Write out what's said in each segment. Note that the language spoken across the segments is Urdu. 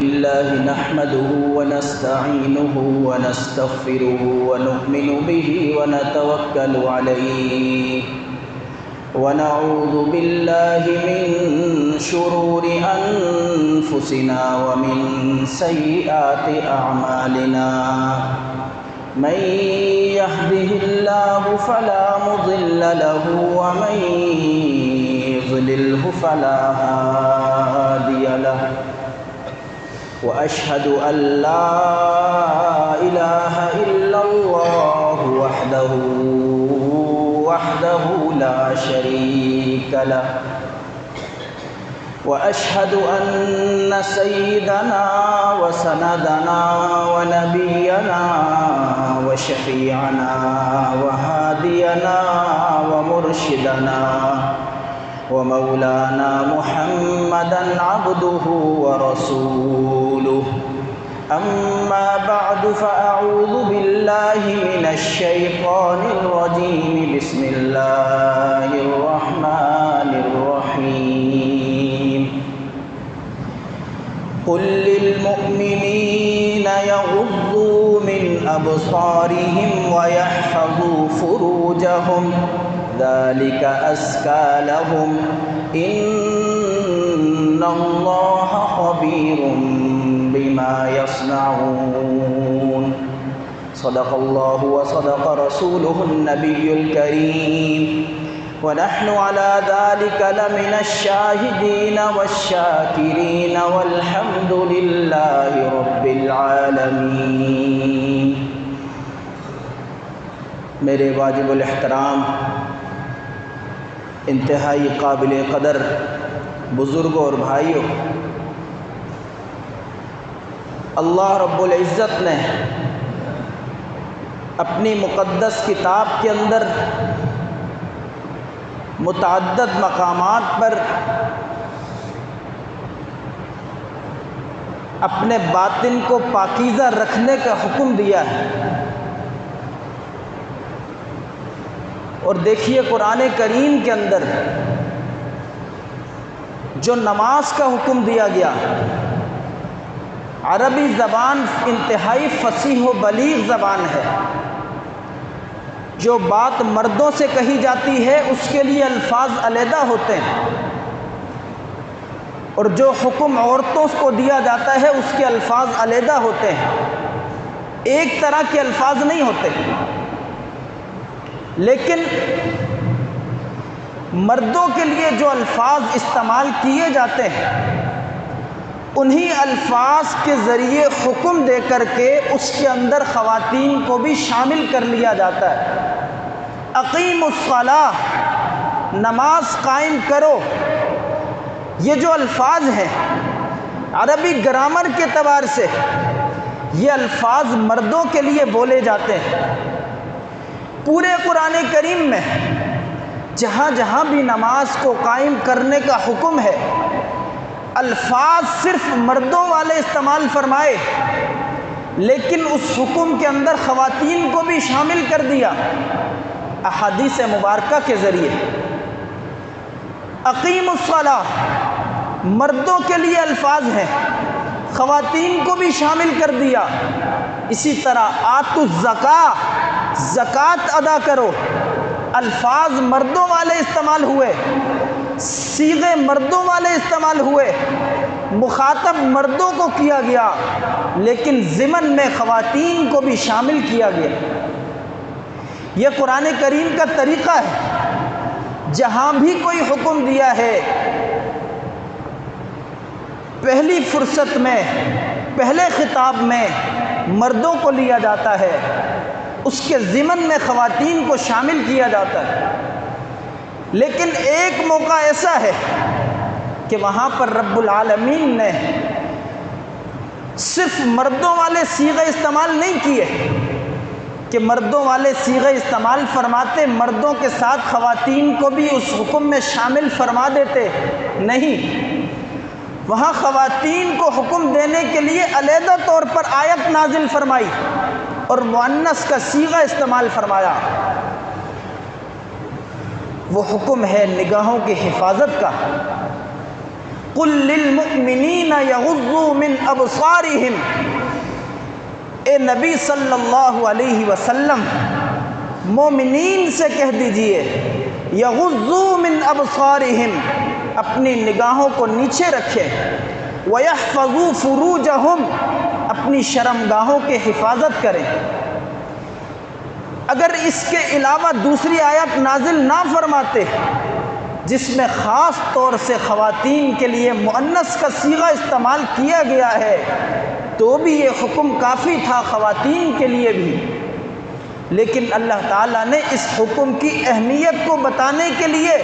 الله نحمده ونستعينه ونستغفره ونؤمن به ونتوكل عليه ونعوذ بالله من شرور أنفسنا ومن سيئات أعمالنا من يهده الله فلا مضل له ومن يضلله فلا هادي له وأشهد أن لا إله إلا الله وحده لا شريك له وأشهد أن سيدنا وسندنا ونبينا وشفيعنا وهادينا ومرشدنا ومولانا محمدا عبده ورسوله أما بعد فأعوذ بالله من الشيطان الرجيم بسم الله الرحمن الرحيم قل للمؤمنين يغضوا من أبصارهم ويحفظوا فروجهم ذلك أزكى لهم إن الله خبير بما يصنعون صدق الله وصدق رسوله النبي الكريم ونحن على ذلك لمن الشاهدين والشاكرين والحمد لله رب العالمين۔ میرے واجب الاحترام انتہائی قابل قدر بزرگوں اور بھائیوں، اللہ رب العزت نے اپنی مقدس کتاب کے اندر متعدد مقامات پر اپنے باطن کو پاکیزہ رکھنے کا حکم دیا ہے۔ اور دیکھیے قرآن کریم کے اندر جو نماز کا حکم دیا گیا، عربی زبان انتہائی فصیح و بلیغ زبان ہے۔ جو بات مردوں سے کہی جاتی ہے اس کے لیے الفاظ علیحدہ ہوتے ہیں، اور جو حکم عورتوں کو دیا جاتا ہے اس کے الفاظ علیحدہ ہوتے ہیں، ایک طرح کے الفاظ نہیں ہوتے۔ لیکن مردوں کے لیے جو الفاظ استعمال کیے جاتے ہیں انہی الفاظ کے ذریعے حکم دے کر کے اس کے اندر خواتین کو بھی شامل کر لیا جاتا ہے۔ اقیم الصلاۃ، نماز قائم کرو، یہ جو الفاظ ہیں عربی گرامر کے اعتبار سے یہ الفاظ مردوں کے لیے بولے جاتے ہیں۔ پورے قرآن کریم میں جہاں جہاں بھی نماز کو قائم کرنے کا حکم ہے الفاظ صرف مردوں والے استعمال فرمائے، لیکن اس حکم کے اندر خواتین کو بھی شامل کر دیا احادیث مبارکہ کے ذریعے۔ اقیم الصلاۃ مردوں کے لیے الفاظ ہیں، خواتین کو بھی شامل کر دیا۔ اسی طرح آتوا الزکاۃ، زکوٰۃ ادا کرو، الفاظ مردوں والے استعمال ہوئے، صیغے مردوں والے استعمال ہوئے، مخاطب مردوں کو کیا گیا، لیکن ضمن میں خواتین کو بھی شامل کیا گیا۔ یہ قرآن کریم کا طریقہ ہے، جہاں بھی کوئی حکم دیا ہے پہلی فرصت میں پہلے خطاب میں مردوں کو لیا جاتا ہے، اس کے ضمن میں خواتین کو شامل کیا جاتا ہے۔ لیکن ایک موقع ایسا ہے کہ وہاں پر رب العالمین نے صرف مردوں والے صیغے استعمال نہیں کیے کہ مردوں والے صیغے استعمال فرماتے مردوں کے ساتھ خواتین کو بھی اس حکم میں شامل فرما دیتے، نہیں، وہاں خواتین کو حکم دینے کے لیے علیحدہ طور پر آیت نازل فرمائی اور مؤنث کا صیغہ استعمال فرمایا۔ وہ حکم ہے نگاہوں کی حفاظت کا۔ قل للمؤمنین یغضوا من ابصارہم، اے نبی صلی اللہ علیہ وسلم مومنین سے کہہ دیجئے یغضوا من ابصارہم، اپنی نگاہوں کو نیچے رکھیں، وَيَحْفَظُوا فُرُوجَهُمْ، اپنی شرمگاہوں کے حفاظت کریں۔ اگر اس کے علاوہ دوسری آیت نازل نہ فرماتے جس میں خاص طور سے خواتین کے لیے مؤنث کا صیغہ استعمال کیا گیا ہے تو بھی یہ حکم کافی تھا خواتین کے لیے بھی، لیکن اللہ تعالیٰ نے اس حکم کی اہمیت کو بتانے کے لیے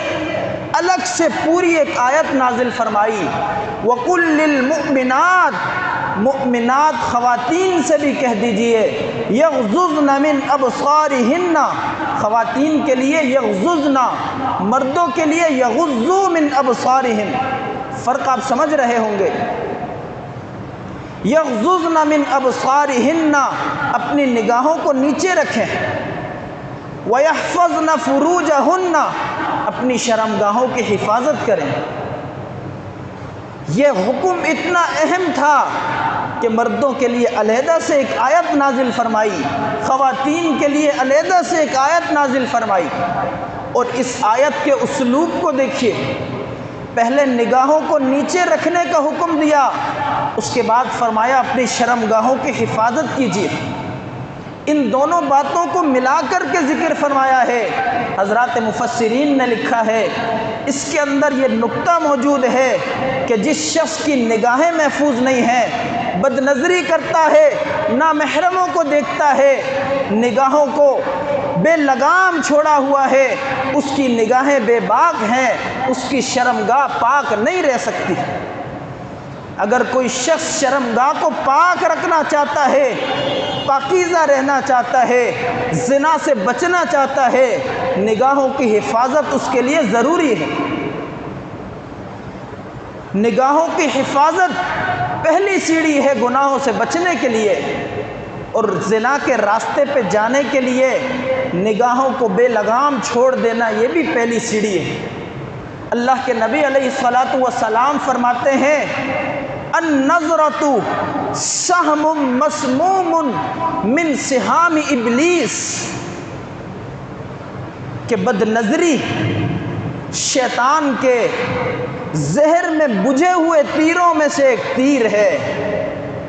الگ سے پوری ایک آیت نازل فرمائی۔ وَقُلْ لِلْمُؤْمِنَاتِ، مؤمنات خواتین سے بھی کہہ دیجئے یغضضن من ابصارہن، خواتین کے لیے یغضضن، مردوں کے لیے یغضوا من ابصارہم، فرق آپ سمجھ رہے ہوں گے۔ یغضضن من ابصارہن، اپنی نگاہوں کو نیچے رکھیں، وَيَحْفَظْنَ فُرُوجَهُنَّ، اپنی شرمگاہوں کی حفاظت کریں۔ یہ حکم اتنا اہم تھا کہ مردوں کے لیے علیحدہ سے ایک آیت نازل فرمائی، خواتین کے لیے علیحدہ سے ایک آیت نازل فرمائی۔ اور اس آیت کے اسلوب کو دیکھیے، پہلے نگاہوں کو نیچے رکھنے کا حکم دیا، اس کے بعد فرمایا اپنی شرمگاہوں کی حفاظت کیجیے۔ ان دونوں باتوں کو ملا کر کے ذکر فرمایا ہے۔ حضرات مفسرین نے لکھا ہے اس کے اندر یہ نکتہ موجود ہے کہ جس شخص کی نگاہیں محفوظ نہیں ہیں، بد نظری کرتا ہے، نامحرموں کو دیکھتا ہے، نگاہوں کو بے لگام چھوڑا ہوا ہے، اس کی نگاہیں بے باک ہیں، اس کی شرمگاہ پاک نہیں رہ سکتی۔ اگر کوئی شخص شرمگاہ کو پاک رکھنا چاہتا ہے، پاکیزہ رہنا چاہتا ہے، زنا سے بچنا چاہتا ہے، نگاہوں کی حفاظت اس کے لیے ضروری ہے۔ نگاہوں کی حفاظت پہلی سیڑھی ہے گناہوں سے بچنے کے لیے، اور زنا کے راستے پہ جانے کے لیے نگاہوں کو بے لگام چھوڑ دینا یہ بھی پہلی سیڑھی ہے۔ اللہ کے نبی علیہ الصلاۃ والسلام فرماتے ہیں النظرۃ سہم مسموم من سہام ابلیس، کہ بد نظری شیطان کے زہر میں بجھے ہوئے تیروں میں سے ایک تیر ہے۔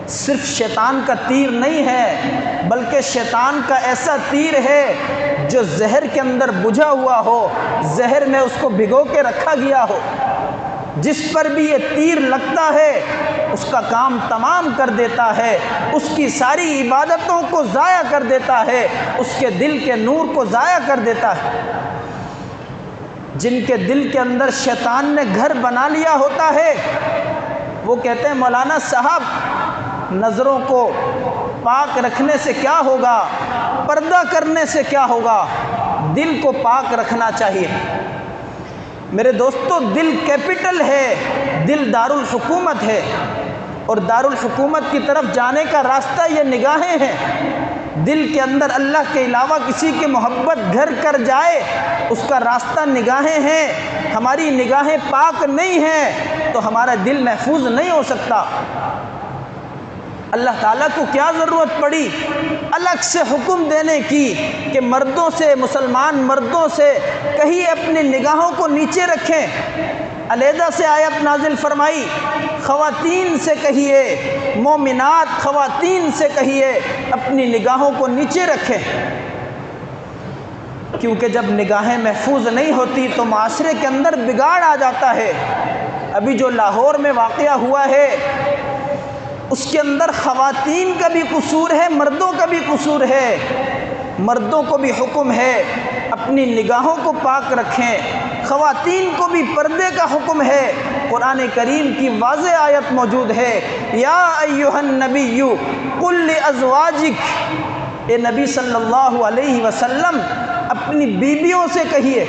صرف شیطان کا تیر نہیں ہے، بلکہ شیطان کا ایسا تیر ہے جو زہر کے اندر بجھا ہوا ہو، زہر میں اس کو بھگو کے رکھا گیا ہو، جس پر بھی یہ تیر لگتا ہے اس کا کام تمام کر دیتا ہے، اس کی ساری عبادتوں کو ضائع کر دیتا ہے، اس کے دل کے نور کو ضائع کر دیتا ہے۔ جن کے دل کے اندر شیطان نے گھر بنا لیا ہوتا ہے وہ کہتے ہیں مولانا صاحب نظروں کو پاک رکھنے سے کیا ہوگا، پردہ کرنے سے کیا ہوگا، دل کو پاک رکھنا چاہیے۔ میرے دوستو، دل کیپٹل ہے، دل دارالحکومت ہے، اور دارالحکومت کی طرف جانے کا راستہ یہ نگاہیں ہیں۔ دل کے اندر اللہ کے علاوہ کسی کی محبت گھر کر جائے اس کا راستہ نگاہیں ہیں۔ ہماری نگاہیں پاک نہیں ہیں تو ہمارا دل محفوظ نہیں ہو سکتا۔ اللہ تعالیٰ کو کیا ضرورت پڑی الگ سے حکم دینے کی کہ مردوں سے، مسلمان مردوں سے کہیں اپنی نگاہوں کو نیچے رکھیں؟ علیحدہ سے آیت نازل فرمائی، خواتین سے کہیے، مومنات خواتین سے کہیے اپنی نگاہوں کو نیچے رکھیں، کیونکہ جب نگاہیں محفوظ نہیں ہوتی تو معاشرے کے اندر بگاڑ آ جاتا ہے۔ ابھی جو لاہور میں واقعہ ہوا ہے اس کے اندر خواتین کا بھی قصور ہے، مردوں کا بھی قصور ہے۔ مردوں کو بھی حکم ہے اپنی نگاہوں کو پاک رکھیں، خواتین کو بھی پردے کا حکم ہے۔ قرآن کریم کی واضح آیت موجود ہے، یا ایھا النبی قل لازواجک، اے نبی صلی اللہ علیہ وسلم اپنی بیویوں سے کہیے۔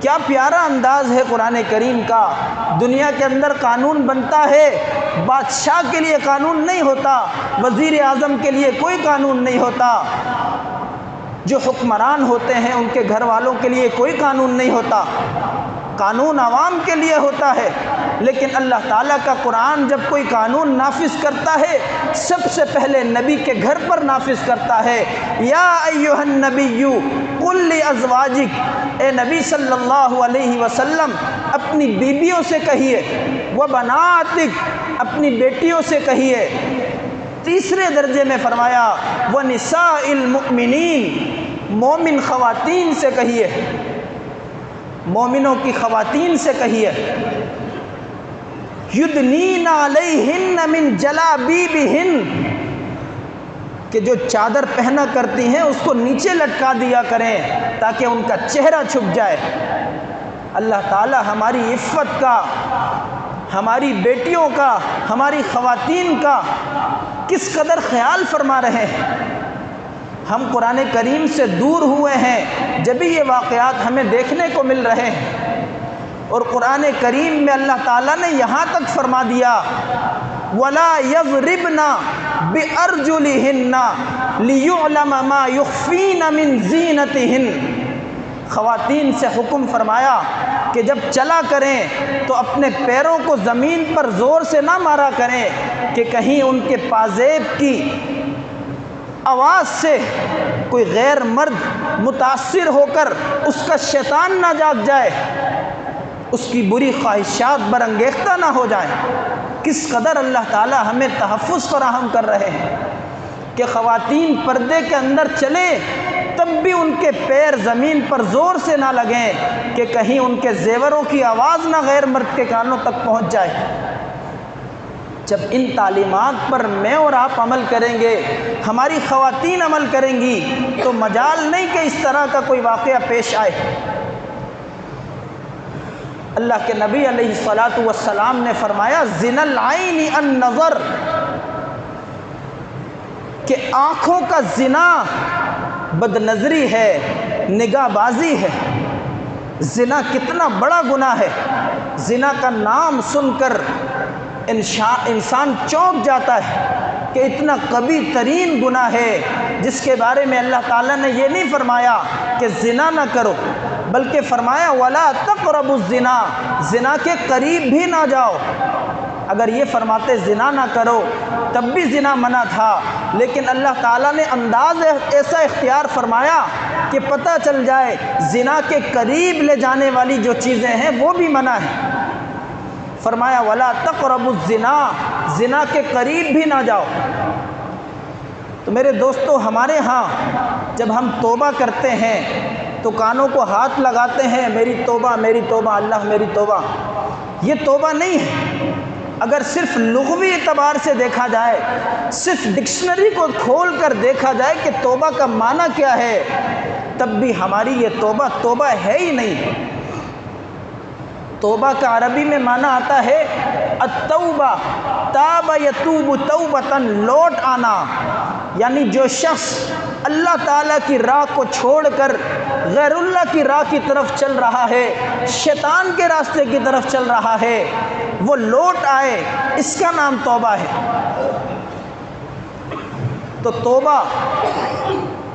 کیا پیارا انداز ہے قرآن کریم کا۔ دنیا کے اندر قانون بنتا ہے، بادشاہ کے لیے قانون نہیں ہوتا، وزیر اعظم کے لیے کوئی قانون نہیں ہوتا، جو حکمران ہوتے ہیں ان کے گھر والوں کے لیے کوئی قانون نہیں ہوتا، قانون عوام کے لیے ہوتا ہے۔ لیکن اللہ تعالیٰ کا قرآن جب کوئی قانون نافذ کرتا ہے سب سے پہلے نبی کے گھر پر نافذ کرتا ہے۔ یا ایھا النبی قل لازواجک، اے نبی صلی اللہ علیہ وسلم اپنی بیویوں سے کہیے، وبناتک، اپنی بیٹیوں سے کہیے۔ تیسرے درجے میں فرمایا وَنِسَاءِ الْمُؤْمِنِينَ، مومن خواتین سے کہیے، مومنوں کی خواتین سے کہیے، یُدْنِینَ عَلَیْہِنَّ مِنْ جَلَابِیبِہِنَّ، کہ جو چادر پہنا کرتی ہیں اس کو نیچے لٹکا دیا کریں تاکہ ان کا چہرہ چھپ جائے۔ اللہ تعالی ہماری عفت کا، ہماری بیٹیوں کا، ہماری خواتین کا کس قدر خیال فرما رہے ہیں۔ ہم قرآن کریم سے دور ہوئے ہیں جبھی یہ واقعات ہمیں دیکھنے کو مل رہے ہیں، اور قرآن کریم میں اللہ تعالیٰ نے یہاں تک فرما دیا وَلَا يَضْرِبْنَ بِأَرْجُلِهِنَّ لِيُعْلَمَ مَا يُخْفِينَ مِنْ زِينَتِهِنَّ، خواتین سے حکم فرمایا کہ جب چلا کریں تو اپنے پیروں کو زمین پر زور سے نہ مارا کریں کہ کہیں ان کے پازیب کی آواز سے کوئی غیر مرد متاثر ہو کر اس کا شیطان نہ جاگ جائے، اس کی بری خواہشات برانگیختہ نہ ہو جائیں۔ کس قدر اللہ تعالی ہمیں تحفظ فراہم کر رہے ہیں کہ خواتین پردے کے اندر چلیں تب بھی ان کے پیر زمین پر زور سے نہ لگیں کہ کہیں ان کے زیوروں کی آواز نہ غیر مرد کے کانوں تک پہنچ جائے۔ جب ان تعلیمات پر میں اور آپ عمل کریں گے، ہماری خواتین عمل کریں گی، تو مجال نہیں کہ اس طرح کا کوئی واقعہ پیش آئے۔ اللہ کے نبی علیہ الصلاۃ والسلام نے فرمایا زنا العین النظر، کہ آنکھوں کا زنا بد نظری ہے، نگاہ بازی ہے۔ زنا کتنا بڑا گناہ ہے، زنا کا نام سن کر انسان چونک جاتا ہے کہ اتنا قبیح ترین گناہ ہے جس کے بارے میں اللہ تعالیٰ نے یہ نہیں فرمایا کہ زنا نہ کرو، بلکہ فرمایا وَلَا تَقْرَبُوا الزِّنَا، زنا کے قریب بھی نہ جاؤ۔ اگر یہ فرماتے زنا نہ کرو تب بھی زنا منع تھا، لیکن اللہ تعالیٰ نے انداز ایسا اختیار فرمایا کہ پتہ چل جائے زنا کے قریب لے جانے والی جو چیزیں ہیں وہ بھی منع ہیں۔ فرمایا وَلَا تَقْرَبُوا الزِّنَا، زنا کے قریب بھی نہ جاؤ۔ تو میرے دوستو، ہمارے ہاں جب ہم توبہ کرتے ہیں تو کانوں کو ہاتھ لگاتے ہیں میری توبہ میری توبہ، اللہ میری توبہ۔ یہ توبہ نہیں ہے۔ اگر صرف لغوی اعتبار سے دیکھا جائے، صرف ڈکشنری کو کھول کر دیکھا جائے کہ توبہ کا معنی کیا ہے، تب بھی ہماری یہ توبہ توبہ ہے ہی نہیں۔ توبہ کا عربی میں معنی آتا ہے التوبہ، تاب یتوب توبتاً، لوٹ آنا، یعنی جو شخص اللہ تعالیٰ کی راہ کو چھوڑ کر غیر اللہ کی راہ کی طرف چل رہا ہے، شیطان کے راستے کی طرف چل رہا ہے، وہ لوٹ آئے، اس کا نام توبہ ہے۔ تو توبہ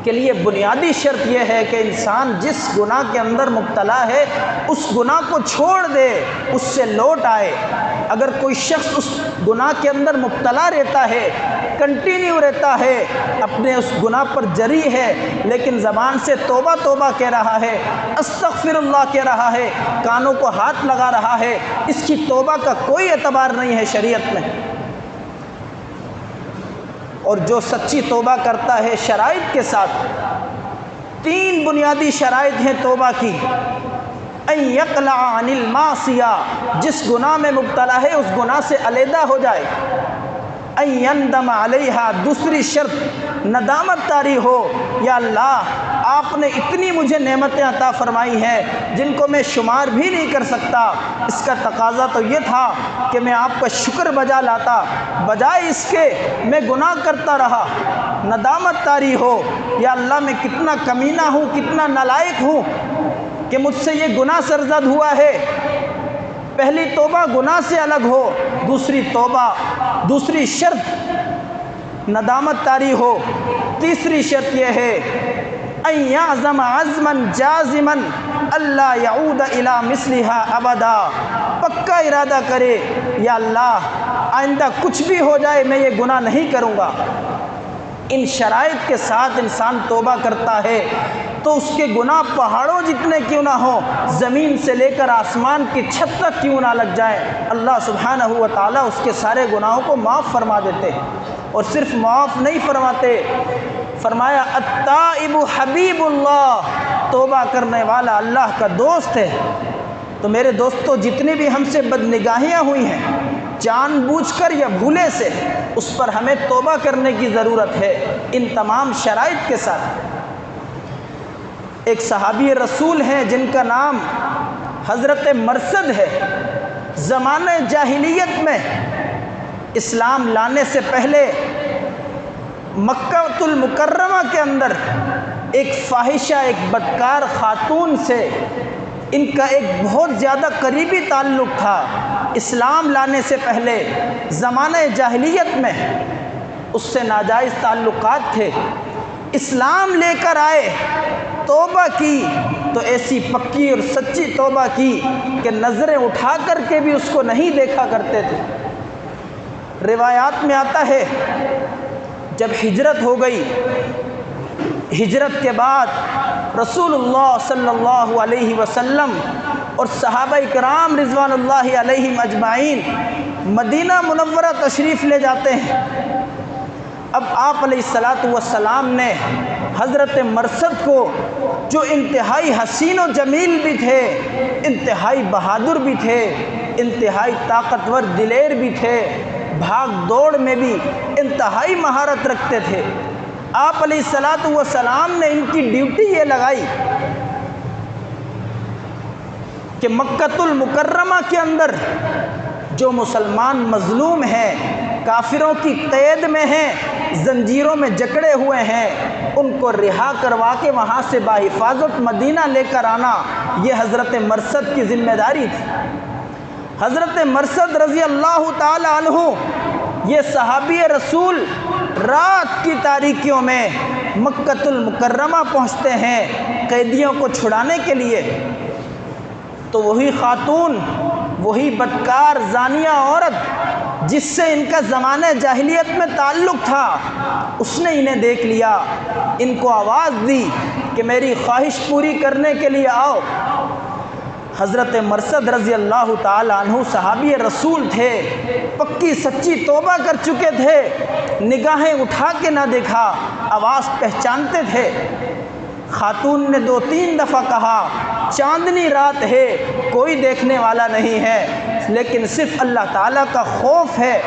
کے لیے بنیادی شرط یہ ہے کہ انسان جس گناہ کے اندر مبتلا ہے اس گناہ کو چھوڑ دے، اس سے لوٹ آئے۔ اگر کوئی شخص اس گناہ کے اندر مبتلا رہتا ہے، کنٹینیو رہتا ہے، اپنے اس گناہ پر جری ہے، لیکن زبان سے توبہ توبہ کہہ رہا ہے، استغفر اللہ کہہ رہا ہے، کانوں کو ہاتھ لگا رہا ہے، اس کی توبہ کا کوئی اعتبار نہیں ہے شریعت میں۔ اور جو سچی توبہ کرتا ہے شرائط کے ساتھ، 3 بنیادی شرائط ہیں توبہ کی۔ ان یقلع عن المعصیہ، جس گناہ میں مبتلا ہے اس گناہ سے علیحدہ ہو جائے۔ ان یندم علیہا، دوسری شرط ندامت طاری ہو، یا اللہ آپ نے اتنی مجھے نعمتیں عطا فرمائی ہیں جن کو میں شمار بھی نہیں کر سکتا، اس کا تقاضا تو یہ تھا کہ میں آپ کا شکر بجا لاتا، بجائے اس کے میں گناہ کرتا رہا۔ ندامت طاری ہو، یا اللہ میں کتنا کمینہ ہوں، کتنا نالائق ہوں کہ مجھ سے یہ گناہ سرزد ہوا ہے۔ پہلی توبہ گناہ سے الگ ہو، دوسری توبہ، دوسری شرط ندامت طاری ہو، تیسری شرط یہ ہے ان یعزم عزما جازما اللہ یعود الی مثلھا ابدا، پکا ارادہ کرے یا اللہ آئندہ کچھ بھی ہو جائے میں یہ گناہ نہیں کروں گا۔ ان شرائط کے ساتھ انسان توبہ کرتا ہے تو اس کے گناہ پہاڑوں جتنے کیوں نہ ہوں، زمین سے لے کر آسمان کی چھت تک کیوں نہ لگ جائے، اللہ سبحانہ و تعالیٰ اس کے سارے گناہوں کو معاف فرما دیتے ہیں۔ اور صرف معاف نہیں فرماتے، فرمایا التائب حبیب اللہ، توبہ کرنے والا اللہ کا دوست ہے۔ تو میرے دوستو، جتنی بھی ہم سے بد نگاہیاں ہوئی ہیں جان بوجھ کر یا بھولے سے، اس پر ہمیں توبہ کرنے کی ضرورت ہے ان تمام شرائط کے ساتھ۔ ایک صحابی رسول ہیں جن کا نام حضرت مرثد ہے۔ زمانہ جاہلیت میں اسلام لانے سے پہلے مکہ المکرمہ کے اندر ایک فاحشہ، ایک بدکار خاتون سے ان کا ایک بہت زیادہ قریبی تعلق تھا۔ اسلام لانے سے پہلے زمانہ جاہلیت میں اس سے ناجائز تعلقات تھے۔ اسلام لے کر آئے، توبہ کی تو ایسی پکی اور سچی توبہ کی کہ نظریں اٹھا کر کے بھی اس کو نہیں دیکھا کرتے تھے۔ روایات میں آتا ہے جب ہجرت ہو گئی، ہجرت کے بعد رسول اللہ صلی اللہ علیہ وسلم اور صحابہ کرام رضوان اللہ علیہم اجمعین مدینہ منورہ تشریف لے جاتے ہیں۔ اب آپ علیہ السلام نے حضرت مرثد کو، جو انتہائی حسین و جمیل بھی تھے، انتہائی بہادر بھی تھے، انتہائی طاقتور دلیر بھی تھے، بھاگ دوڑ میں بھی انتہائی مہارت رکھتے تھے، آپ علیہ السلام نے ان کی ڈیوٹی یہ لگائی کہ مکہ المکرمہ کے اندر جو مسلمان مظلوم ہیں، کافروں کی قید میں ہیں، زنجیروں میں جکڑے ہوئے ہیں، ان کو رہا کروا کے وہاں سے بحفاظت مدینہ لے کر آنا، یہ حضرت مرثد کی ذمہ داری تھی۔ حضرت مرثد رضی اللہ تعالی عنہ یہ صحابی رسول رات کی تاریکیوں میں مکہ المکرمہ پہنچتے ہیں قیدیوں کو چھڑانے کے لیے۔ تو وہی خاتون، وہی بدکار زانیہ عورت جس سے ان کا زمانہ جاہلیت میں تعلق تھا، اس نے انہیں دیکھ لیا، ان کو آواز دی کہ میری خواہش پوری کرنے کے لیے آؤ۔ حضرت مرثد رضی اللہ تعالی عنہ صحابی رسول تھے، پکی سچی توبہ کر چکے تھے، نگاہیں اٹھا کے نہ دیکھا، آواز پہچانتے تھے۔ خاتون نے 2-3 دفعہ کہا چاندنی رات ہے، کوئی دیکھنے والا نہیں ہے، لیکن صرف اللہ تعالیٰ کا خوف ہے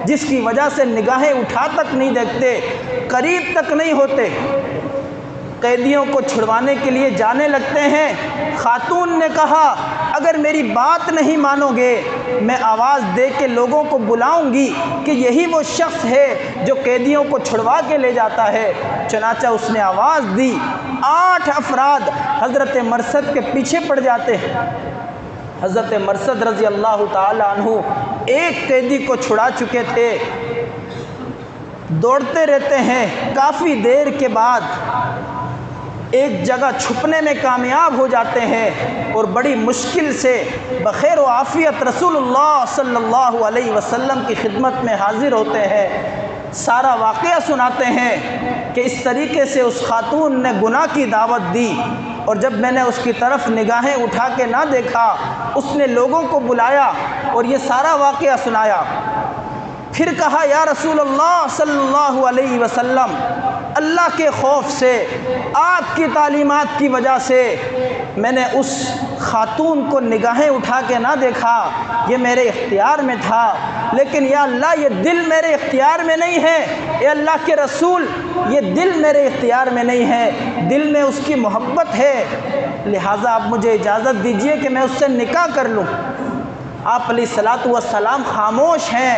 جس کی وجہ سے نگاہیں اٹھا تک نہیں دیکھتے، قریب تک نہیں ہوتے۔ قیدیوں کو چھڑوانے کے لیے جانے لگتے ہیں۔ خاتون نے کہا اگر میری بات نہیں مانو گے میں آواز دے کے لوگوں کو بلاؤں گی کہ یہی وہ شخص ہے جو قیدیوں کو چھڑوا کے لے جاتا ہے۔ چنانچہ اس نے آواز دی، 8 افراد حضرت مرثد کے پیچھے پڑ جاتے ہیں۔ حضرت مرثد رضی اللہ تعالی عنہ ایک قیدی کو چھڑا چکے تھے، دوڑتے رہتے ہیں، کافی دیر کے بعد ایک جگہ چھپنے میں کامیاب ہو جاتے ہیں اور بڑی مشکل سے بخیر و عافیت رسول اللہ صلی اللہ علیہ وسلم کی خدمت میں حاضر ہوتے ہیں۔ سارا واقعہ سناتے ہیں کہ اس طریقے سے اس خاتون نے گناہ کی دعوت دی، اور جب میں نے اس کی طرف نگاہیں اٹھا کے نہ دیکھا، اس نے لوگوں کو بلایا اور یہ سارا واقعہ سنایا۔ پھر کہا یا رسول اللہ صلی اللہ علیہ وسلم، اللہ کے خوف سے، آپ کی تعلیمات کی وجہ سے میں نے اس خاتون کو نگاہیں اٹھا کے نہ دیکھا، یہ میرے اختیار میں تھا، لیکن یا اللہ یہ دل میرے اختیار میں نہیں ہے، اے اللہ کے رسول یہ دل میرے اختیار میں نہیں ہے، دل میں اس کی محبت ہے، لہٰذا آپ مجھے اجازت دیجئے کہ میں اس سے نکاح کر لوں۔ آپ علیہ السلام خاموش ہیں۔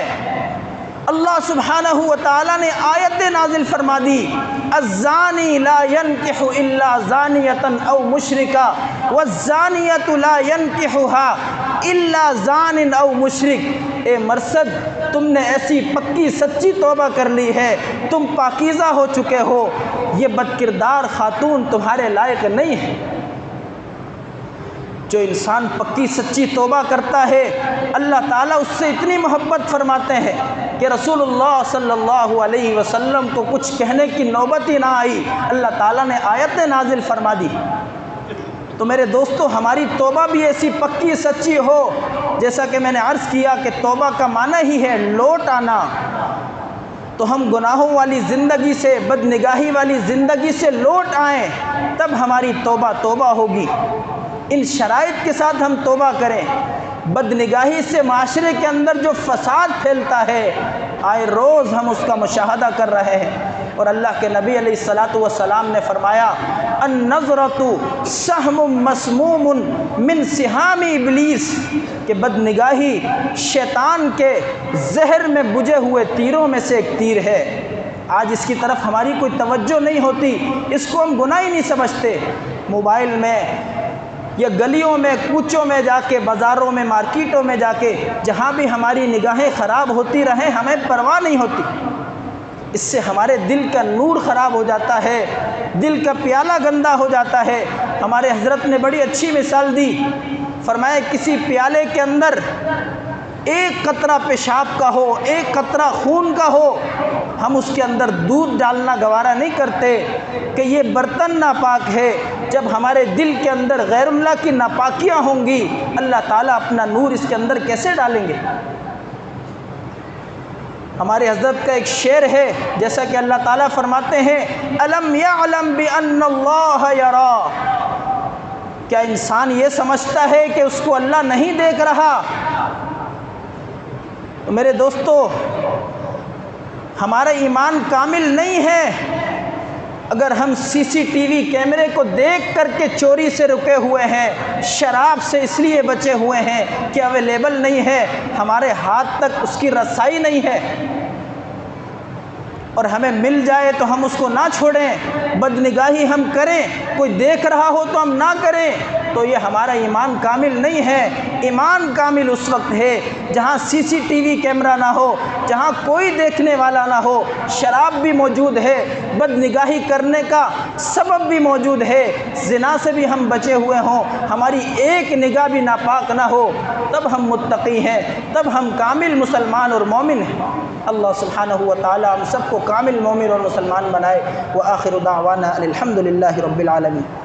اللہ سبحانہ و تعالیٰ نے آیت نازل فرما دی، الزانی لا ينکح الا زانیۃ او مشرکا والزانیۃ لا ينکحها الا زان او مشرک۔ اے مرثد تم نے ایسی پکی سچی توبہ کر لی ہے، تم پاکیزہ ہو چکے ہو، یہ بد کردار خاتون تمہارے لائق نہیں ہے۔ جو انسان پکی سچی توبہ کرتا ہے اللہ تعالیٰ اس سے اتنی محبت فرماتے ہیں کہ رسول اللہ صلی اللہ علیہ وسلم کو کچھ کہنے کی نوبت ہی نہ آئی، اللہ تعالیٰ نے آیتیں نازل فرما دی۔ تو میرے دوستو، ہماری توبہ بھی ایسی پکی سچی ہو، جیسا کہ میں نے عرض کیا کہ توبہ کا معنی ہی ہے لوٹ آنا، تو ہم گناہوں والی زندگی سے، بد نگاہی والی زندگی سے لوٹ آئیں، تب ہماری توبہ توبہ ہوگی۔ ان شرائط کے ساتھ ہم توبہ کریں۔ بد نگاہی سے معاشرے کے اندر جو فساد پھیلتا ہے، آئے روز ہم اس کا مشاہدہ کر رہے ہیں، اور اللہ کے نبی علیہ الصلاۃ والسلام نے فرمایا النظرۃ سہم مسموم من سہام ابلیس، کہ بد نگاہی شیطان کے زہر میں بجھے ہوئے تیروں میں سے ایک تیر ہے۔ آج اس کی طرف ہماری کوئی توجہ نہیں ہوتی، اس کو ہم گناہ ہی نہیں سمجھتے۔ موبائل میں یا گلیوں میں، کوچوں میں جا کے، بازاروں میں، مارکیٹوں میں جا کے، جہاں بھی ہماری نگاہیں خراب ہوتی رہیں ہمیں پرواہ نہیں ہوتی۔ اس سے ہمارے دل کا نور خراب ہو جاتا ہے، دل کا پیالہ گندا ہو جاتا ہے۔ ہمارے حضرت نے بڑی اچھی مثال دی، فرمایا کسی پیالے کے اندر ایک قطرہ پیشاب کا ہو، ایک قطرہ خون کا ہو، ہم اس کے اندر دودھ ڈالنا گوارا نہیں کرتے کہ یہ برتن ناپاک ہے۔ جب ہمارے دل کے اندر غیر اللہ کی ناپاکیاں ہوں گی، اللہ تعالیٰ اپنا نور اس کے اندر کیسے ڈالیں گے؟ ہمارے حضرت کا ایک شعر ہے، جیسا کہ اللہ تعالیٰ فرماتے ہیں الم یعلم بان اللہ یرا، کیا انسان یہ سمجھتا ہے کہ اس کو اللہ نہیں دیکھ رہا؟ تو میرے دوستو، ہمارا ایمان کامل نہیں ہے اگر ہم سی سی ٹی وی کیمرے کو دیکھ کر کے چوری سے رکے ہوئے ہیں، شراب سے اس لیے بچے ہوئے ہیں کہ اویلیبل نہیں ہے، ہمارے ہاتھ تک اس کی رسائی نہیں ہے، اور ہمیں مل جائے تو ہم اس کو نہ چھوڑیں، بد نگاہی ہم کریں، کوئی دیکھ رہا ہو تو ہم نہ کریں، تو یہ ہمارا ایمان کامل نہیں ہے۔ ایمان کامل اس وقت ہے جہاں سی سی ٹی وی کیمرہ نہ ہو، جہاں کوئی دیکھنے والا نہ ہو، شراب بھی موجود ہے، بد نگاہی کرنے کا سبب بھی موجود ہے، زنا سے بھی ہم بچے ہوئے ہوں، ہماری ایک نگاہ بھی ناپاک نہ ہو، تب ہم متقی ہیں، تب ہم کامل مسلمان اور مومن ہیں۔ اللہ سبحانہ و تعالی ہم سب کو کامل مومن اور مسلمان بنائے۔ وآخر دعوانا ان الحمد للہ رب العالمین۔